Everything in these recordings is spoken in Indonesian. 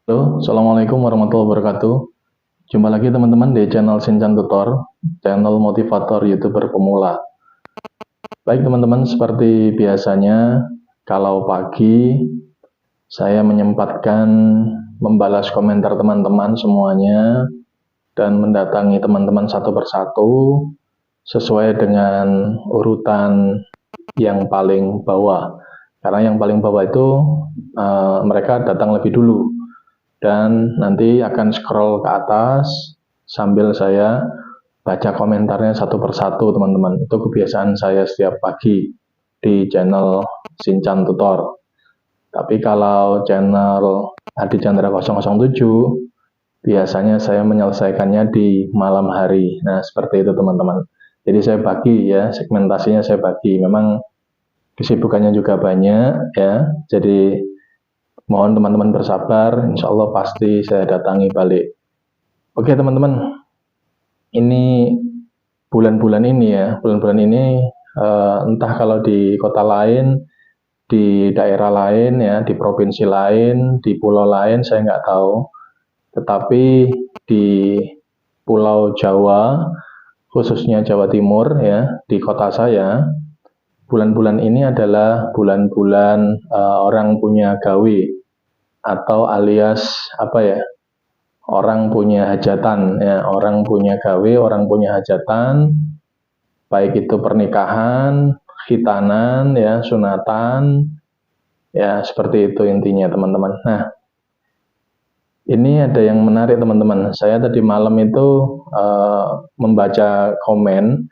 Halo, Assalamualaikum warahmatullahi wabarakatuh. Jumpa lagi teman-teman di channel Sinchan Tutor, channel motivator YouTuber pemula. Baik teman-teman, seperti biasanya, kalau pagi saya menyempatkan membalas komentar teman-teman semuanya dan mendatangi teman-teman satu persatu sesuai dengan urutan yang paling bawah. Karena yang paling bawah itu mereka datang lebih dulu. Dan nanti akan scroll ke atas sambil saya baca komentarnya satu persatu teman-teman. Itu kebiasaan saya setiap pagi di channel Sinchan Tutor. Tapi kalau channel Adi Chandra 007 biasanya saya menyelesaikannya di malam hari. Nah seperti itu teman-teman. Jadi saya bagi ya, segmentasinya saya bagi. Memang kesibukannya juga banyak ya. Jadi mohon teman-teman bersabar, insya Allah pasti saya datangi balik. Oke teman-teman, ini bulan-bulan ini ya, bulan-bulan ini entah kalau di kota lain, di daerah lain ya, di provinsi lain, di pulau lain saya nggak tahu. Tetapi di Pulau Jawa, khususnya Jawa Timur ya, di kota saya, bulan-bulan ini adalah bulan-bulan orang punya gawe atau alias apa ya, orang punya hajatan ya, orang punya gawe, orang punya hajatan, baik itu pernikahan, khitanan ya, sunatan ya, seperti itu intinya teman-teman. Nah ini ada yang menarik teman-teman, saya tadi malam itu membaca komen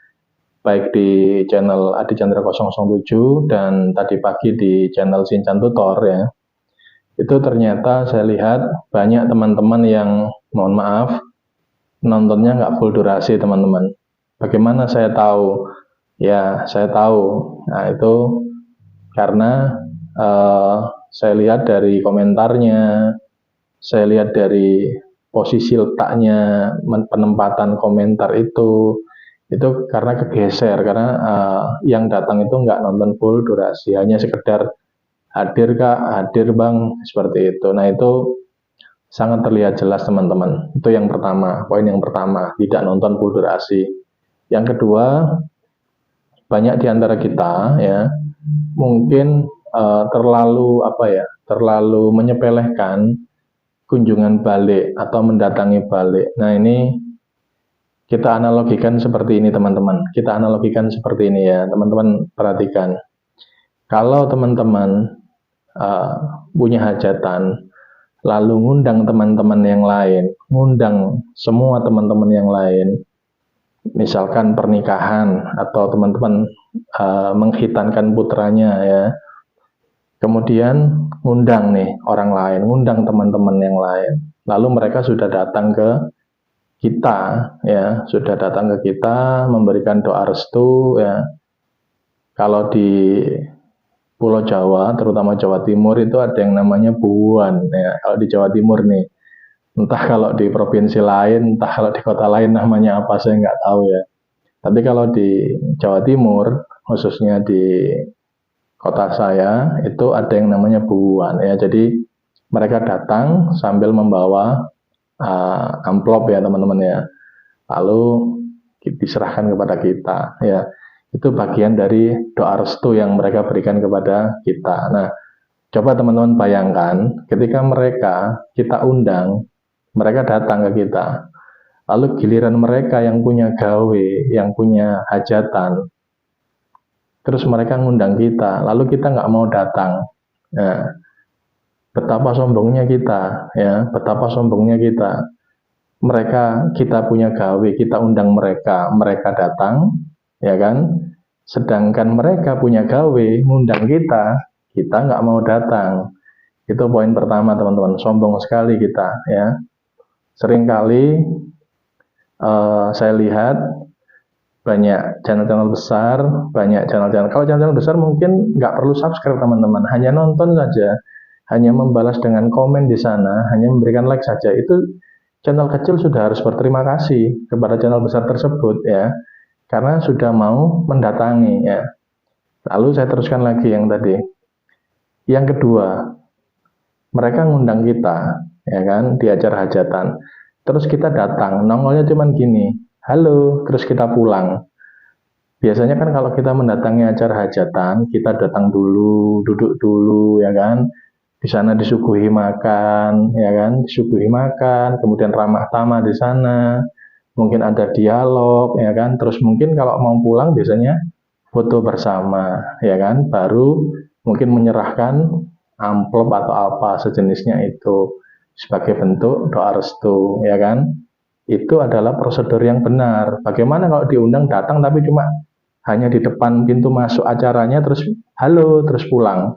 baik di channel Adi Chandra 007 dan tadi pagi di channel Sinchan Tutor ya. Itu ternyata saya lihat banyak teman-teman yang mohon maaf nontonnya nggak full durasi teman-teman. Bagaimana saya tahu? Ya saya tahu. Nah itu karena saya lihat dari komentarnya, saya lihat dari posisi letaknya, penempatan komentar itu karena kegeser, karena yang datang itu nggak nonton full durasi, hanya sekedar hadir kak, hadir bang, seperti itu. Nah itu sangat terlihat jelas teman-teman. Itu yang pertama, poin yang pertama, tidak nonton full durasi. Yang kedua, banyak di antara kita ya mungkin terlalu apa ya, terlalu menyepelekan kunjungan balik atau mendatangi balik. Nah ini kita analogikan seperti ini teman-teman. Kita analogikan seperti ini ya teman-teman, perhatikan. Kalau teman-teman punya hajatan, lalu ngundang teman-teman yang lain, ngundang semua teman-teman yang lain, misalkan pernikahan atau teman-teman menghitankan putranya ya, kemudian ngundang nih orang lain, ngundang teman-teman yang lain, lalu mereka sudah datang ke kita ya, sudah datang ke kita memberikan doa restu ya. Kalau di Pulau Jawa, terutama Jawa Timur itu ada yang namanya buwan ya. Kalau di Jawa Timur nih, entah kalau di provinsi lain, entah kalau di kota lain namanya apa saya nggak tahu ya. Tapi kalau di Jawa Timur, khususnya di kota saya, itu ada yang namanya buwan ya. Jadi mereka datang sambil membawa amplop ya teman-teman ya. Lalu diserahkan kepada kita ya. Itu bagian dari doa restu yang mereka berikan kepada kita. Nah, coba teman-teman bayangkan ketika mereka kita undang, mereka datang ke kita. Lalu giliran mereka yang punya gawe, yang punya hajatan, terus mereka ngundang kita, lalu kita nggak mau datang. Nah, betapa sombongnya kita, ya, betapa sombongnya kita. Mereka, kita punya gawe, kita undang mereka, mereka datang, ya kan? Sedangkan mereka punya gawe, ngundang kita nggak mau datang. Itu poin pertama teman-teman, sombong sekali kita, ya. Seringkali saya lihat banyak channel-channel besar, banyak channel-channel. Kalau channel besar mungkin nggak perlu subscribe teman-teman, hanya nonton saja, hanya membalas dengan komen di sana, hanya memberikan like saja. Itu channel kecil sudah harus berterima kasih kepada channel besar tersebut ya, karena sudah mau mendatangi ya. Lalu saya teruskan lagi yang tadi. Yang kedua, mereka ngundang kita, ya kan, di acara hajatan. Terus kita datang, nongolnya cuman gini, halo, terus kita pulang. Biasanya kan kalau kita mendatangi acara hajatan, kita datang dulu, duduk dulu, ya kan. Di sana disuguhi makan, ya kan, disuguhi makan, kemudian ramah tamah di sana, mungkin ada dialog, ya kan. Terus mungkin kalau mau pulang biasanya foto bersama, ya kan, baru mungkin menyerahkan amplop atau apa sejenisnya itu sebagai bentuk doa restu, ya kan. Itu adalah prosedur yang benar. Bagaimana kalau diundang datang tapi cuma hanya di depan pintu masuk acaranya terus halo terus pulang.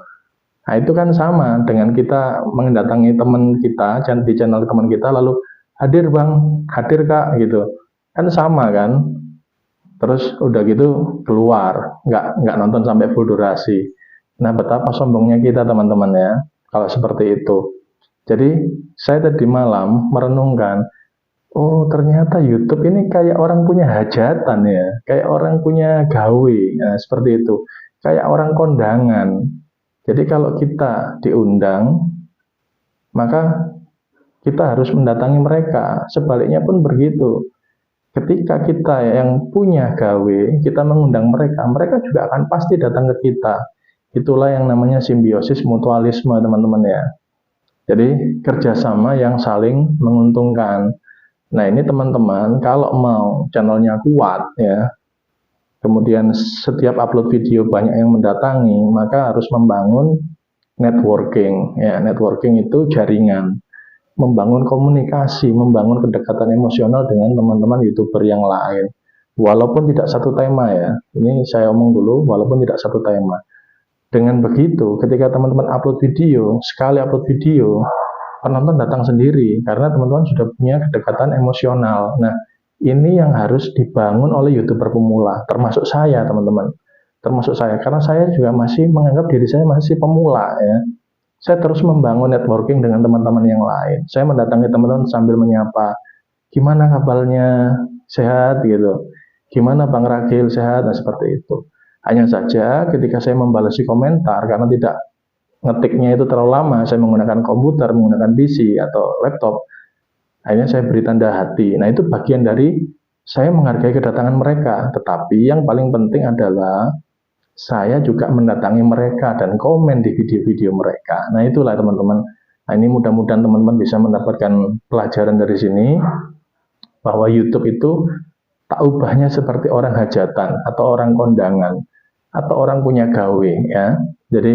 Nah, itu kan sama dengan kita mendatangi teman kita di channel teman kita lalu hadir bang, hadir kak gitu. Kan sama kan? Terus udah gitu keluar, nggak nonton sampai full durasi. Nah, betapa sombongnya kita teman-teman ya, kalau seperti itu. Jadi, saya tadi malam merenungkan, oh ternyata YouTube ini kayak orang punya hajatan ya, kayak orang punya gawe, nah, seperti itu. Kayak orang kondangan. Jadi kalau kita diundang, maka kita harus mendatangi mereka. Sebaliknya pun begitu. Ketika kita yang punya gawe, kita mengundang mereka, mereka juga akan pasti datang ke kita. Itulah yang namanya simbiosis mutualisme, teman-teman ya. Jadi kerjasama yang saling menguntungkan. Nah ini teman-teman, kalau mau channelnya kuat ya, kemudian setiap upload video banyak yang mendatangi, maka harus membangun networking. Ya, networking itu jaringan. Membangun komunikasi, membangun kedekatan emosional dengan teman-teman YouTuber yang lain. Walaupun tidak satu tema ya, ini saya omong dulu, walaupun tidak satu tema. Dengan begitu, ketika teman-teman upload video, sekali upload video, penonton datang sendiri, karena teman-teman sudah punya kedekatan emosional. Nah, ini yang harus dibangun oleh YouTuber pemula, termasuk saya teman-teman. Termasuk saya, karena saya juga masih menganggap diri saya masih pemula ya. Saya terus membangun networking dengan teman-teman yang lain. Saya mendatangi teman-teman sambil menyapa, gimana kabarnya, sehat gitu. Gimana Bang Ragil, sehat, nah seperti itu. Hanya saja ketika saya membalasi komentar, karena tidak ngetiknya itu terlalu lama, saya menggunakan komputer, menggunakan PC atau laptop, akhirnya saya beri tanda hati. Nah itu bagian dari saya menghargai kedatangan mereka. Tetapi yang paling penting adalah saya juga mendatangi mereka dan komen di video-video mereka. Nah itulah teman-teman. Nah ini mudah-mudahan teman-teman bisa mendapatkan pelajaran dari sini, bahwa YouTube itu tak ubahnya seperti orang hajatan, atau orang kondangan, atau orang punya gawe ya. Jadi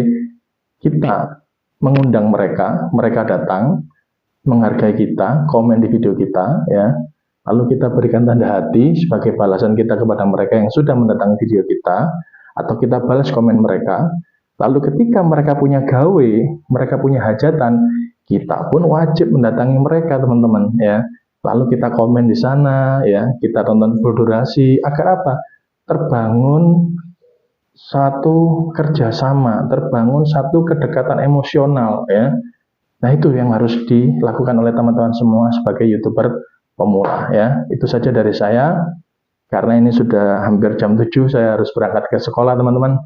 kita mengundang mereka, mereka datang, menghargai kita, komen di video kita ya. Lalu kita berikan tanda hati sebagai balasan kita kepada mereka yang sudah mendatangi video kita, atau kita balas komen mereka. Lalu ketika mereka punya gawe, mereka punya hajatan, kita pun wajib mendatangi mereka teman-teman ya. Lalu kita komen di sana ya, kita tonton full durasi, agar apa? Terbangun satu kerjasama, terbangun satu kedekatan emosional ya. Nah itu yang harus dilakukan oleh teman-teman semua sebagai YouTuber pemula ya. Itu saja dari saya. Karena ini sudah hampir jam 7, saya harus berangkat ke sekolah teman-teman.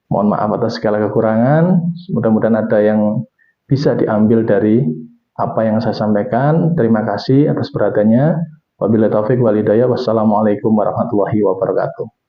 Mohon maaf atas segala kekurangan. Mudah-mudahan ada yang bisa diambil dari apa yang saya sampaikan. Terima kasih atas perhatiannya. Wabillahi taufik wal hidayah. Wassalamualaikum warahmatullahi wabarakatuh.